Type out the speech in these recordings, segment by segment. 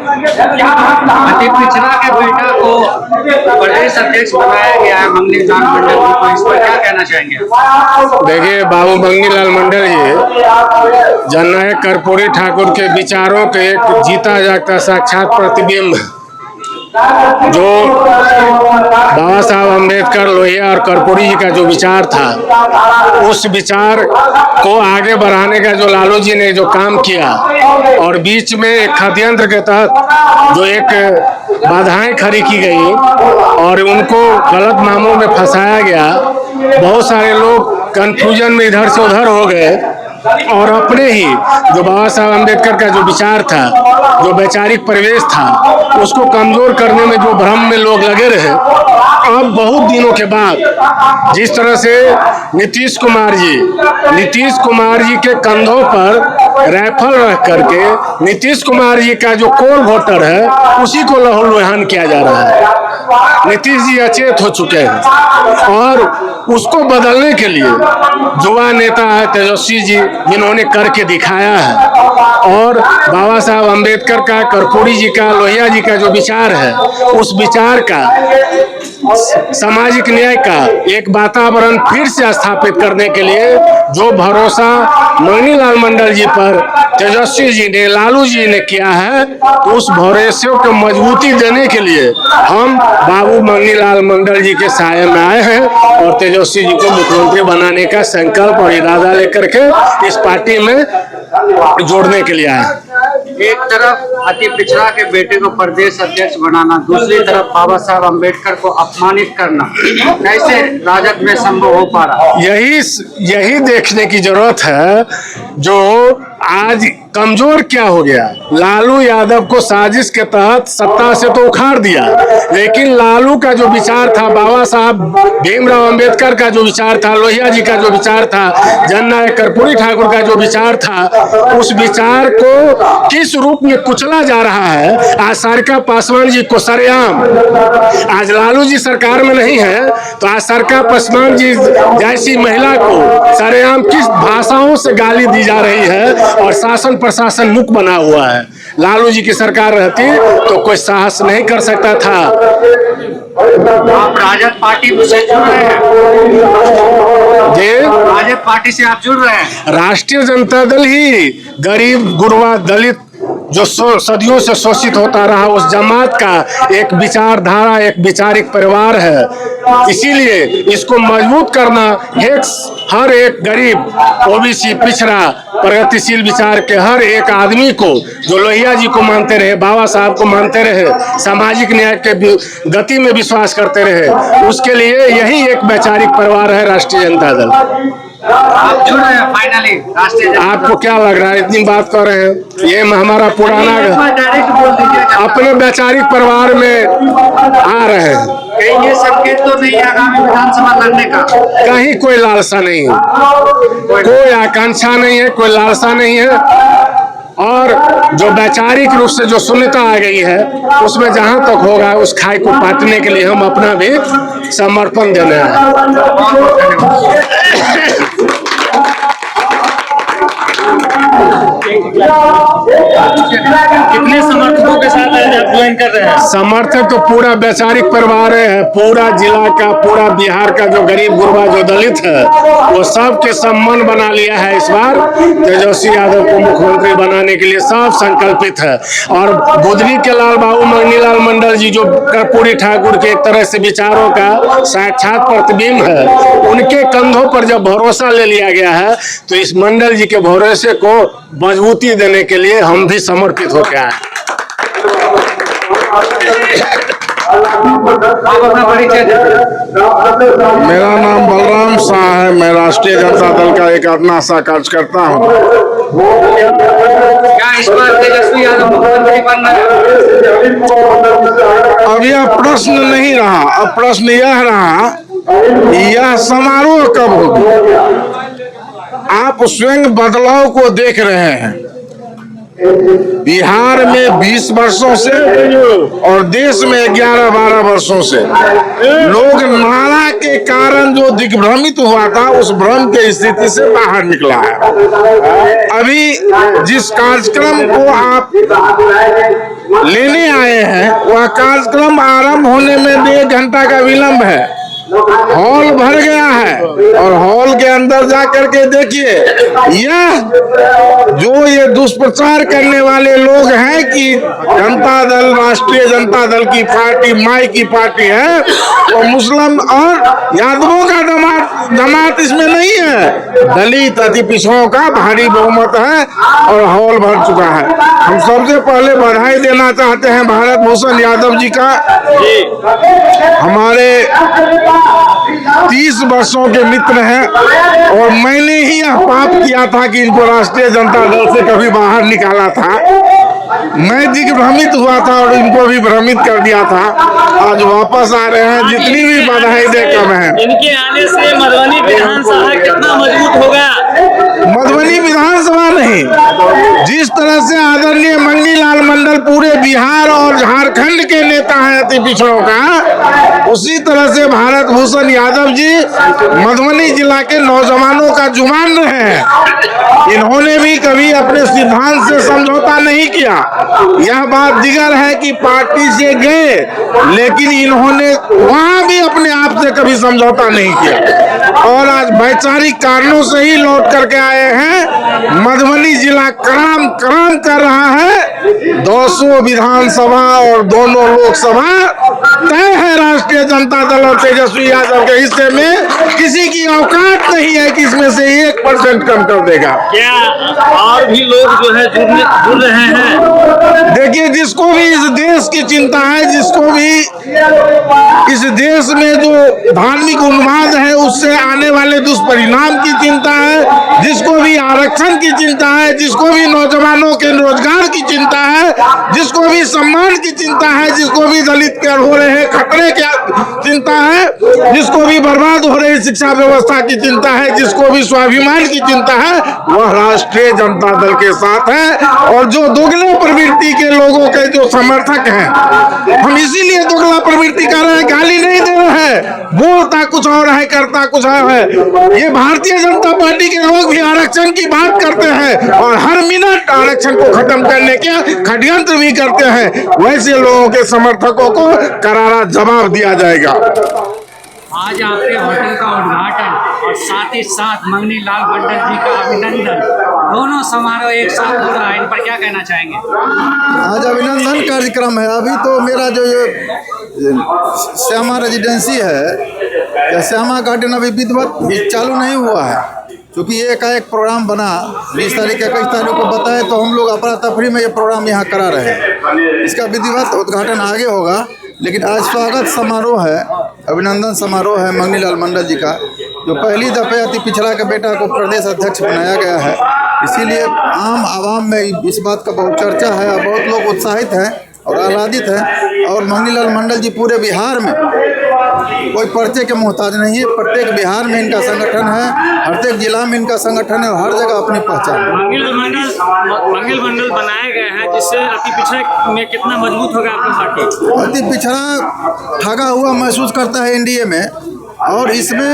अति पिछड़ा के बेटा को प्रदेश अध्यक्ष बनाया गया है मंगनी लाल मंडल को, इस पर क्या कहना चाहेंगे? देखिए, बाबू मंगनी लाल मंडल जी जननायक कर्पूरी ठाकुर के विचारों के एक जीता जागता साक्षात प्रतिबिंब, जो बाबा साहब अम्बेडकर, लोहिया और कर्पूरी जी का जो विचार था, उस विचार को आगे बढ़ाने का जो लालू जी ने जो काम किया और बीच में एक षड्यंत्र के तहत जो एक बाधाएं खड़ी की गई और उनको गलत मामलों में फंसाया गया, बहुत सारे लोग कंफ्यूजन में इधर से उधर हो गए और अपने ही जो बाबा साहब अम्बेडकर का जो विचार था, जो वैचारिक परिवेश था, उसको कमजोर करने में जो भ्रम में लोग लगे रहे। अब बहुत दिनों के बाद जिस तरह से नीतीश कुमार जी के कंधों पर राइफल रख करके नीतीश कुमार जी का जो कोर वोटर है उसी को लहूलुहान किया जा रहा है। नीतीश जी अचेत हो चुके हैं और उसको बदलने के लिए युवा नेता है तेजस्वी जी, जिन्होंने करके दिखाया है। और बाबा साहब अम्बेडकर का, कर्पूरी जी का, लोहिया जी का जो विचार है, उस विचार का, सामाजिक न्याय का एक वातावरण फिर से स्थापित करने के लिए जो भरोसा मंगनी लाल मंडल जी पर तेजस्वी जी ने, लालू जी ने किया है, उस भरोसे को मजबूती देने के लिए हम बाबू मंगनी लाल मंडल जी के साये में आए हैं और तेजस्वी जी को मुख्यमंत्री बनाने का संकल्प और इरादा लेकर के इस पार्टी में जोड़ने के लिए आए हैं। एक तरफ अति पिछड़ा के बेटे को प्रदेश अध्यक्ष बनाना, दूसरी तरफ बाबा साहब अम्बेडकर को अपमानित करना, कैसे राजद में संभव हो पा रहा है? यही देखने की जरूरत है। जो आज कमजोर क्या हो गया, लालू यादव को साजिश के तहत सत्ता से तो उखाड़ दिया, लेकिन लालू का जो विचार था, बाबा साहब भीमराव अंबेडकर का जो विचार था, लोहिया जी का जो विचार था, जननायक कर्पूरी ठाकुर का जो विचार था, उस विचार को किस रूप में कुचला जा रहा है। आज सारिका पासवान जी को सरेआम, आज लालू जी सरकार में नहीं है तो आज सारिका पासवान जी जैसी महिला को सरेआम किस भाषाओं से गाली दी जा रही है और शासन प्रशासन मुक्त बना हुआ है। लालू जी की सरकार रहती तो कोई साहस नहीं कर सकता था। आप राजद पार्टी से जुड़ रहे हैं? जी, राजद पार्टी से आप जुड़ रहे हैं? राष्ट्रीय जनता दल ही गरीब, गुरबा, दलित, जो सदियों से शोषित होता रहा, उस जमात का एक विचारधारा, एक वैचारिक परिवार है। इसीलिए इसको मजबूत करना, हर एक गरीब, ओबीसी, पिछड़ा, प्रगतिशील विचार के हर एक आदमी को, जो लोहिया जी को मानते रहे, बाबा साहब को मानते रहे, सामाजिक न्याय के गति में विश्वास करते रहे, उसके लिए यही एक वैचारिक परिवार है राष्ट्रीय जनता दल। आप जुड़ रहे हैं फाइनली राष्ट्रीय? आपको क्या लग रहा है, इतनी बात कर रहे हैं? ये हमारा पुराना अपने वैचारिक परिवार में आ रहे हैं। ये संकेत तो नहीं आगामी विधानसभा लड़ने का? कहीं कोई लालसा नहीं है, कोई आकांक्षा नहीं है, कोई लालसा नहीं है। और जो वैचारिक रूप से जो शून्यता आ गई है, उसमें जहां तक होगा उस खाई को पाटने के लिए हम अपना भी समर्पण देने हैं। कितने समर्थकों के साथ आप ज्वाइन कर रहे हैं? समर्थक तो पूरा वैचारिक परिवार है, पूरा जिला का, पूरा बिहार का जो गरीब गुरबा, जो दलित है, वो सब के सम्मान बना लिया है। इस बार तेजस्वी यादव को मुख्यमंत्री बनाने के लिए सब संकल्पित है। और बुधनी के लाल बाबू मंगनी लाल मंडल जी, जो कर्पूरी ठाकुर के एक तरह से विचारों का साक्षात प्रतिबिंब है, उनके कंधों पर जब भरोसा ले लिया गया है, तो इस मंडल जी के भरोसे को मजबूती देने के लिए हम भी समर्पित हो गए हैं। मेरा नाम बलराम शाह है। मैं राष्ट्रीय जनता दल का एक अपना सा कार्यकर्ता हूँ। क्या इस बार तेजस्वी यादव मुख्यमंत्री बनना है? अब यह प्रश्न नहीं रहा, अब प्रश्न यह रहा, यह समारोह कब होगा? आप स्वयं बदलाव को देख रहे हैं। बिहार में 20 वर्षों से और देश में 11-12 वर्षों से लोग नारा के कारण जो दिग्भ्रमित हुआ था, उस भ्रम की स्थिति से बाहर निकला है। अभी जिस कार्यक्रम को आप ले कार्यक्रम आरंभ होने में 1 घंटा का विलंब है। हॉल भर गया है और हॉल के अंदर जाकर के देखिए, यह जो ये दुष्प्रचार करने वाले लोग हैं कि जनता दल, राष्ट्रीय जनता दल की पार्टी माई की पार्टी है, तो मुस्लिम और यादवों का जमात इसमें नहीं है, दलित अति पिछड़ों का भारी बहुमत है और हॉल भर चुका है। हम सबसे पहले बधाई देना चाहते हैं भारत भूषण यादव जी का। हमारे 30 वर्षों के मित्र हैं और मैंने ही यह पाप किया था कि इनको राष्ट्रीय जनता दल से कभी बाहर निकाला था। मैं दिग्भ्रमित हुआ था और इनको भी भ्रमित कर दिया था। आज वापस आ रहे हैं, जितनी भी बधाई दे कम है। इनके आने से मधुबनी विधानसभा कितना मजबूत होगा? मधुबनी विधानसभा नहीं, जिस तरह से आदरणीय मंगनी लाल मंडल पूरे बिहार और झारखंड के नेता हैं अति पिछड़ों का, उसी तरह से भारत भूषण यादव जी मधुबनी जिला के नौजवानों का जुबान रहे हैं। इन्होंने भी कभी अपने सिद्धांत से समझौता नहीं किया। यह बात दिगर है कि पार्टी से गए, लेकिन इन्होंने वहां भी अपने आप से कभी समझौता नहीं किया और आज वैचारिक कारणों से ही लौट करके आए हैं। मधुबनी जिला काम कर रहा है। 200 विधानसभा और दोनों लोकसभा तय है राष्ट्रीय जनता दल और तेजस्वी यादव के हिस्से में। किसी की औकात नहीं है कि इसमें से 1% कम कर देगा। क्या और भी लोग जो है जुड़ रहे हैं? देखिए, जिसको भी इस देश की चिंता है, जिसको भी इस देश में जो धार्मिक उन्माद है उससे आने वाले दुष्परिणाम की चिंता है, जिसको भी आरक्षण की चिंता है, जिसको भी नौजवानों के रोजगार की चिंता है, जिसको भी सम्मान की चिंता है, जिसको भी दलित के हो रहे खतरे की चिंता है, जिसको भी बर्बाद हो रही शिक्षा व्यवस्था की चिंता है, जिसको भी स्वाभिमान की चिंता है, वह राष्ट्रीय जनता दल के साथ है। और जो दोगले प्रवृत्ति के लोगों के जो समर्थक हैं, हम इसीलिए दोगला प्रवृत्ति कर रहे हैं, गाली नहीं दे रहे हैं, बोलता कुछ और है, करता कुछ और है। ये भारतीय जनता पार्टी के लोग भी आरक्षण की बात करते हैं और हर मिनट आरक्षण को खत्म करने के षड्यंत्र भी करते हैं। वैसे लोगों के समर्थकों को करारा जवाब दिया जाएगा। आज आपके होटल का उद्घाटन और साथ ही साथ मंगनी लाल मंडल जी का अभिनंदन, दोनों समारोह एक साथ हो रहा है, इन पर क्या कहना चाहेंगे? आज अभिनंदन कार्यक्रम है। अभी तो मेरा जो ये श्यामा रेजिडेंसी है या श्यामा गार्डन अभी विधिवत चालू नहीं हुआ है, क्योंकि एक प्रोग्राम बना 20 तारीख 21 तारीख को बताए, तो हम लोग अफरा तफरी में ये प्रोग्राम यहाँ करा रहे हैं। इसका विधिवत उद्घाटन आगे होगा, लेकिन आज स्वागत समारोह है, अभिनंदन समारोह है मंगनी लाल मंडल जी का, जो पहली दफे अति पिछड़ा के बेटा को प्रदेश अध्यक्ष बनाया गया है। इसीलिए आम आवाम में इस बात का बहुत चर्चा है और बहुत लोग उत्साहित हैं और आह्लादित हैं। और मंगनी लाल मंडल जी पूरे बिहार में कोई पर्चे के मोहताज नहीं है। प्रत्येक बिहार में इनका संगठन है, प्रत्येक जिला में इनका संगठन है और हर जगह अपनी पहचान है। मंगल मंडल बनाया गया है, जिससे अति पिछड़ा में कितना मजबूत होगा आपकी पार्टी? अति पिछड़ा ठगा हुआ महसूस करता है एनडीए में, और इसमें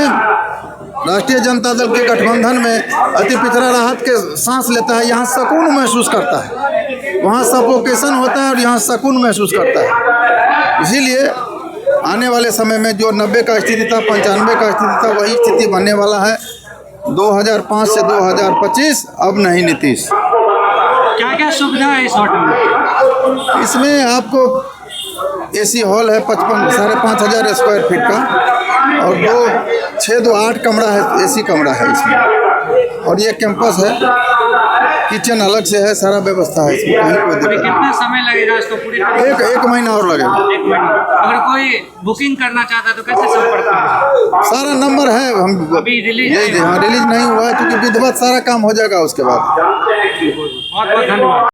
राष्ट्रीय जनता दल के गठबंधन में अति पिछड़ा राहत के सांस लेता है। यहाँ सुकून महसूस करता है, वहाँ सफोकेशन होता है और यहाँ सुकून महसूस करता है। इसीलिए आने वाले समय में जो 90 का स्थिति था, 95 का स्थिति था, वही स्थिति बनने वाला है। 2005 से 2025, अब नहीं नीतीश। क्या क्या सुविधा है इस होटल में? इसमें आपको एसी हॉल है 5,500 स्क्वायर फीट का, और 6-8 कमरा है, एसी कमरा है इसमें, और ये कैंपस है, किचन अलग से है, सारा व्यवस्था है इसमें, कहीं कोई दिक्कत कितना नहीं। समय लगेगा इसको पूरी? एक महीना और लगेगा। 1 महीना। अगर कोई बुकिंग करना चाहता है तो कैसे संपर्क करें? सारा नंबर है, हम अभी रिलीज रिलीज नहीं हुआ है, क्योंकि विधिवत सारा काम हो जाएगा उसके बाद। बहुत बहुत धन्यवाद।